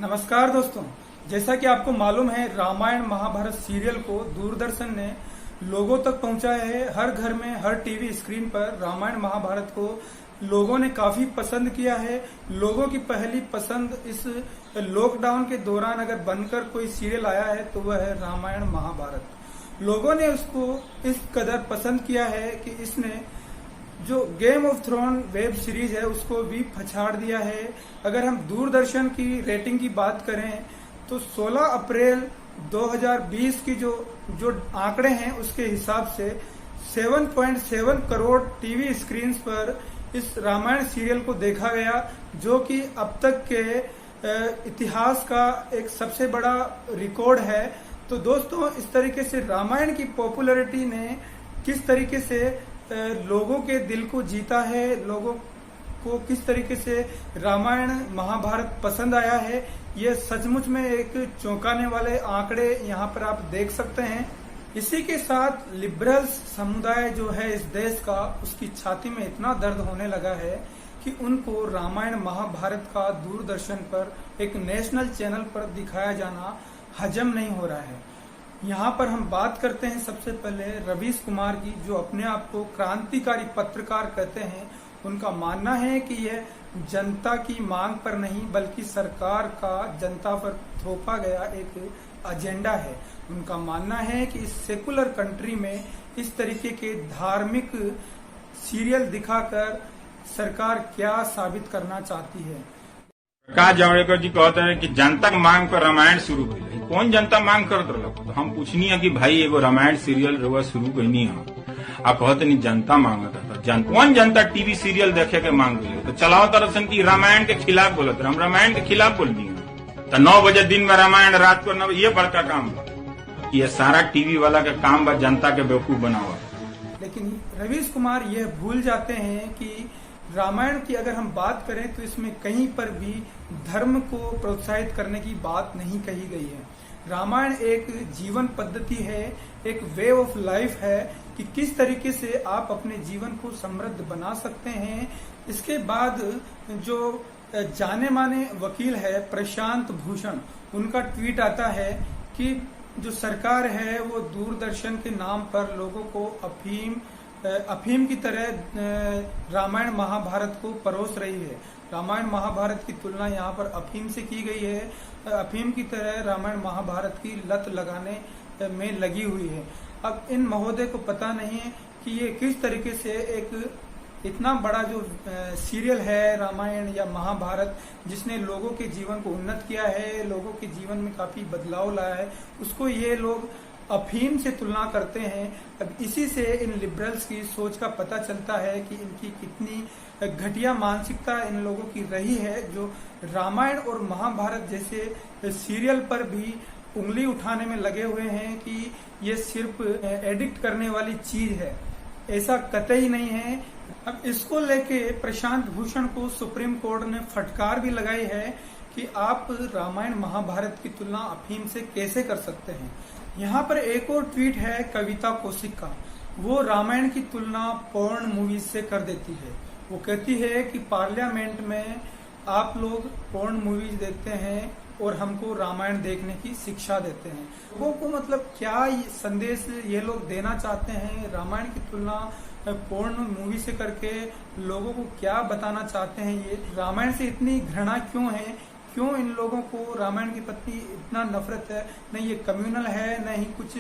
नमस्कार दोस्तों, जैसा कि आपको मालूम है रामायण महाभारत सीरियल को दूरदर्शन ने लोगों तक पहुंचाया है। हर घर में हर टीवी स्क्रीन पर रामायण महाभारत को लोगों ने काफी पसंद किया है। लोगों की पहली पसंद इस लॉकडाउन के दौरान अगर बनकर कोई सीरियल आया है तो वह है रामायण महाभारत। लोगों ने उसको इस कदर पसंद किया है कि इसने जो game of throne web series है उसको भी पछाड़ दिया है। अगर हम दूरदर्शन की रेटिंग की बात करें तो 16 अप्रैल 2020 की जो आंकड़े हैं उसके हिसाब से 7.7 करोड़ टीवी स्क्रीन पर इस रामायण सीरियल को देखा गया, जो कि अब तक के इतिहास का एक सबसे बड़ा रिकॉर्ड है। तो दोस्तों, इस तरीके से रामायण की पॉपुलैरिटी ने किस तरीके से लोगों के दिल को जीता है, लोगों को किस तरीके से रामायण महाभारत पसंद आया है, ये सचमुच में एक चौंकाने वाले आंकड़े यहाँ पर आप देख सकते हैं। इसी के साथ लिबरल्स समुदाय जो है इस देश का, उसकी छाती में इतना दर्द होने लगा है कि उनको रामायण महाभारत का दूरदर्शन पर एक नेशनल चैनल पर दिखाया जाना हजम नहीं हो रहा है। यहाँ पर हम बात करते हैं सबसे पहले रवीश कुमार की, जो अपने आप को क्रांतिकारी पत्रकार कहते हैं। उनका मानना है कि यह जनता की मांग पर नहीं बल्कि सरकार का जनता पर थोपा गया एक एजेंडा है। उनका मानना है कि इस सेकुलर कंट्री में इस तरीके के धार्मिक सीरियल दिखाकर सरकार क्या साबित करना चाहती है। प्रकाश जावड़ेकर जी कहते हैं कि जनता की मांग पर रामायण शुरू हुई। कौन जनता मांग करत रहा? तो हम पूछनी है कि भाई एगो रामायण सीरियल रउआ शुरू करनी है, आप कहते नहीं जनता मांगता था। कौन जनता टीवी सीरियल देखे के मांग रही? तो चलाओ तरह की रामायण के खिलाफ बोलत रहे, हम रामायण के खिलाफ बोल दिए। तो 9 बजे दिन में रामायण, रात को 9 बजे, ये बड़का काम बा। ये सारा टीवी वाला का काम बा जनता के बेवकूफ बनावा। लेकिन रवीश कुमार यह भूल जाते हैं कि रामायण की अगर हम बात करें तो इसमें कहीं पर भी धर्म को प्रोत्साहित करने की बात नहीं कही गई है। रामायण एक जीवन पद्धति है, एक वे ऑफ लाइफ है कि किस तरीके से आप अपने जीवन को समृद्ध बना सकते हैं। इसके बाद जो जाने माने वकील है प्रशांत भूषण, उनका ट्वीट आता है कि जो सरकार है वो दूरदर्शन के नाम पर लोगों को अफीम की तरह रामायण महाभारत को परोस रही है। रामायण महाभारत की तुलना यहाँ पर अफीम से की गई है। अफीम की तरह रामायण महाभारत की लत लगाने में लगी हुई है। अब इन महोदय को पता नहीं है कि ये किस तरीके से एक इतना बड़ा जो सीरियल है रामायण या महाभारत, जिसने लोगों के जीवन को उन्नत किया है, लोगों के जीवन में काफी बदलाव लाया है, उसको ये लोग अफीम से तुलना करते हैं। अब इसी से इन लिबरल्स की सोच का पता चलता है कि इनकी कितनी घटिया मानसिकता इन लोगों की रही है, जो रामायण और महाभारत जैसे सीरियल पर भी उंगली उठाने में लगे हुए हैं कि ये सिर्फ एडिक्ट करने वाली चीज है। ऐसा कतई नहीं है। अब इसको लेके प्रशांत भूषण को सुप्रीम कोर्ट ने फटकार भी लगाई है कि आप रामायण महाभारत की तुलना अफीम से कैसे कर सकते हैं। यहाँ पर एक और ट्वीट है कविता कौशिक का, वो रामायण की तुलना पोर्न मूवीज से कर देती है। वो कहती है कि पार्लियामेंट में आप लोग पोर्न मूवीज देखते हैं और हमको रामायण देखने की शिक्षा देते हैं। लोगों को मतलब क्या संदेश ये लोग देना चाहते हैं? रामायण की तुलना पोर्न मूवी से करके लोगों को क्या बताना चाहते हैं? ये रामायण से इतनी घृणा क्यों है? क्यों इन लोगों को रामायण के प्रति इतना नफरत है? नहीं ये कम्युनल है, नहीं कुछ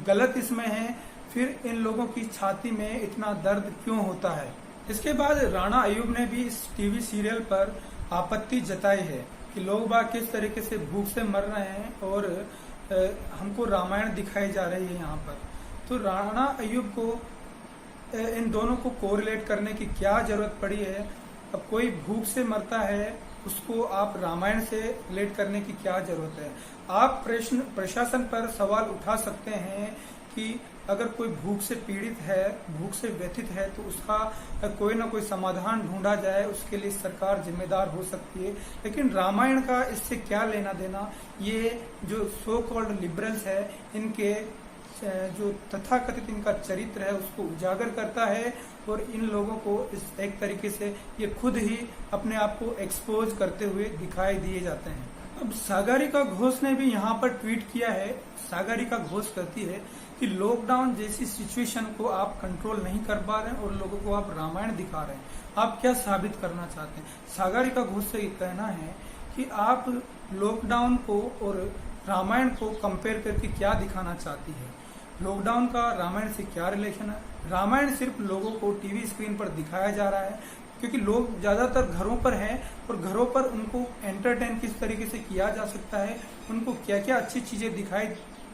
गलत इसमें है, फिर इन लोगों की छाती में इतना दर्द क्यों होता है? इसके बाद राणा अयूब ने भी इस टीवी सीरियल पर आपत्ति जताई है कि लोग बाग किस तरीके से भूख से मर रहे हैं और हमको रामायण दिखाई जा रही है यहाँ पर। तो राणा अयूब को इन दोनों को कोरिलेट करने की क्या जरूरत पड़ी है? अब कोई भूख से मरता है, उसको आप रामायण से रिलेट करने की क्या जरूरत है? आप प्रशासन पर सवाल उठा सकते हैं कि अगर कोई भूख से पीड़ित है, भूख से व्यथित है, तो उसका कोई ना कोई समाधान ढूंढा जाए, उसके लिए सरकार जिम्मेदार हो सकती है। लेकिन रामायण का इससे क्या लेना देना? ये जो सो कॉल्ड लिबरल्स है, इनके जो तथाकथित इनका चरित्र है उसको उजागर करता है और इन लोगों को इस एक तरीके से ये खुद ही अपने आप को एक्सपोज करते हुए दिखाई दिए जाते हैं। अब सागरिका घोष ने भी यहाँ पर ट्वीट किया है। सागरिका घोष कहती है कि लॉकडाउन जैसी सिचुएशन को आप कंट्रोल नहीं कर पा रहे हैं और लोगों को आप रामायण दिखा रहे हैं। आप क्या साबित करना चाहते हैं? सागरिका घोष से ये कहना है कि आप लॉकडाउन को और रामायण को कंपेयर करके क्या दिखाना चाहती है। लॉकडाउन का रामायण से क्या रिलेशन है? रामायण सिर्फ लोगों को टीवी स्क्रीन पर दिखाया जा रहा है क्योंकि लोग ज्यादातर घरों पर हैं और घरों पर उनको एंटरटेन किस तरीके से किया जा सकता है, उनको क्या क्या अच्छी चीजें दिखाई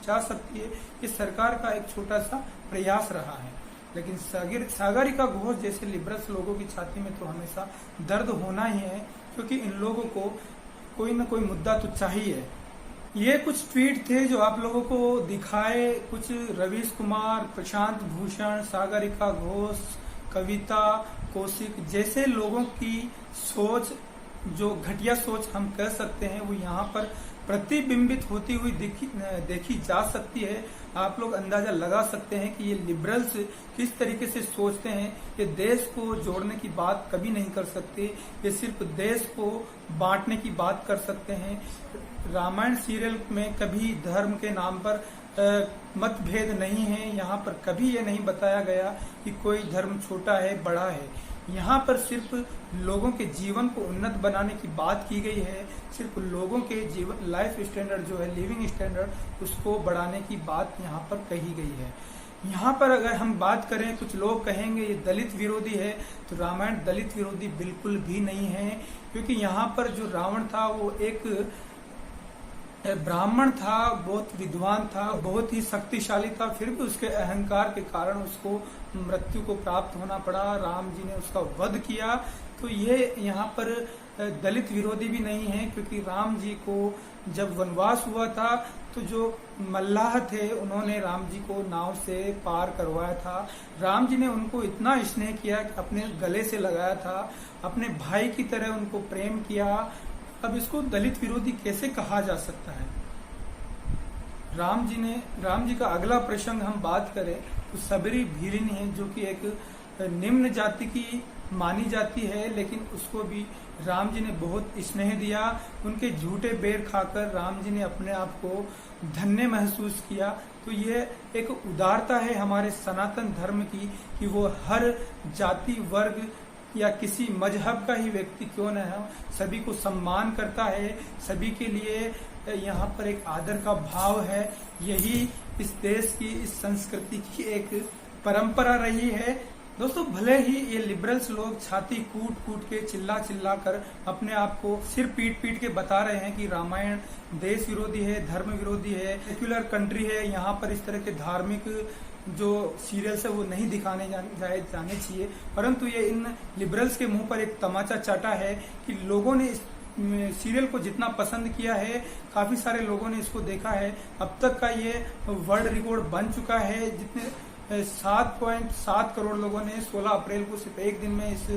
जा सकती है, ये सरकार का एक छोटा सा प्रयास रहा है। लेकिन सागरिका घोष जैसे लिबरल्स लोगों की छाती में तो हमेशा दर्द होना ही है, क्योंकि इन लोगों को कोई न कोई मुद्दा तो चाहिए। ये कुछ ट्वीट थे जो आप लोगों को दिखाए, कुछ रवीश कुमार, प्रशांत भूषण, सागरिका घोष, कविता कौशिक जैसे लोगों की सोच, जो घटिया सोच हम कह सकते हैं, वो यहाँ पर प्रतिबिंबित होती हुई देखी जा सकती है। आप लोग अंदाजा लगा सकते हैं कि ये लिबरल्स किस तरीके से सोचते हैं। ये देश को जोड़ने की बात कभी नहीं कर सकते, ये सिर्फ देश को बांटने की बात कर सकते हैं। रामायण सीरियल में कभी धर्म के नाम पर मतभेद नहीं है। यहाँ पर कभी ये नहीं बताया गया कि कोई धर्म छोटा है बड़ा है। यहाँ पर सिर्फ लोगों के जीवन को उन्नत बनाने की बात की गई है, सिर्फ लोगों के जीवन लाइफ स्टैंडर्ड जो है, लिविंग स्टैंडर्ड, उसको बढ़ाने की बात यहाँ पर कही गई है। यहाँ पर अगर हम बात करें, कुछ लोग कहेंगे ये दलित विरोधी है, तो रामायण दलित विरोधी बिल्कुल भी नहीं है, क्योंकि यहाँ पर जो रावण था वो एक ब्राह्मण था, बहुत विद्वान था, बहुत ही शक्तिशाली था, फिर भी उसके अहंकार के कारण उसको मृत्यु को प्राप्त होना पड़ा। राम जी ने उसका वध किया। तो ये यहाँ पर दलित विरोधी भी नहीं है, क्योंकि राम जी को जब वनवास हुआ था तो जो मल्लाह थे उन्होंने राम जी को नाव से पार करवाया था। राम जी ने उनको इतना स्नेह किया कि अपने गले से लगाया था, अपने भाई की तरह उनको प्रेम किया। अब इसको दलित विरोधी कैसे कहा जा सकता है? राम जी का अगला प्रसंग हम बात करें तो सबरी भीलिनी है, जो कि एक निम्न जाति की मानी जाती है, लेकिन उसको भी राम जी ने बहुत स्नेह दिया। उनके झूठे बेर खाकर राम जी ने अपने आप को धन्य महसूस किया। तो ये एक उदारता है हमारे सनातन धर्म की कि वो हर जाति वर्ग या किसी मजहब का ही व्यक्ति क्यों न हो, सभी को सम्मान करता है, सभी के लिए यहाँ पर एक आदर का भाव है। यही इस देश की, इस संस्कृति की एक परंपरा रही है। दोस्तों, भले ही ये लिबरल्स लोग छाती कूट कूट के, चिल्ला चिल्ला कर अपने आप को सिर पीट पीट के बता रहे हैं कि रामायण देश विरोधी है, धर्म विरोधी है, सेक्युलर कंट्री है, यहाँ पर इस तरह के धार्मिक जो सीरियल्स है वो नहीं दिखाने जाने चाहिए, परंतु ये इन लिबरल्स के मुंह पर एक तमाचा चाटा है कि लोगों ने इस सीरियल को जितना पसंद किया है, काफी सारे लोगों ने इसको देखा है। अब तक का ये वर्ल्ड रिकॉर्ड बन चुका है, जितने 7.7 करोड़ लोगों ने 16 अप्रैल को सिर्फ एक दिन में इस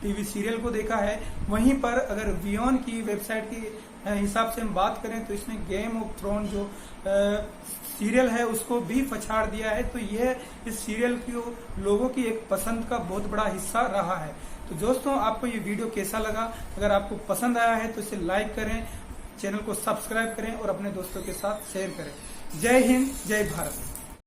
टीवी सीरियल को देखा है। वहीं पर अगर वियॉन की वेबसाइट के हिसाब से हम बात करें तो इसने गेम ऑफ थ्रोन जो सीरियल है उसको भी पछाड़ दिया है। तो यह इस सीरियल की लोगों की एक पसंद का बहुत बड़ा हिस्सा रहा है। तो दोस्तों, आपको ये वीडियो कैसा लगा? अगर आपको पसंद आया है तो इसे लाइक करें, चैनल को सब्सक्राइब करें और अपने दोस्तों के साथ शेयर करें। जय हिंद, जय भारत।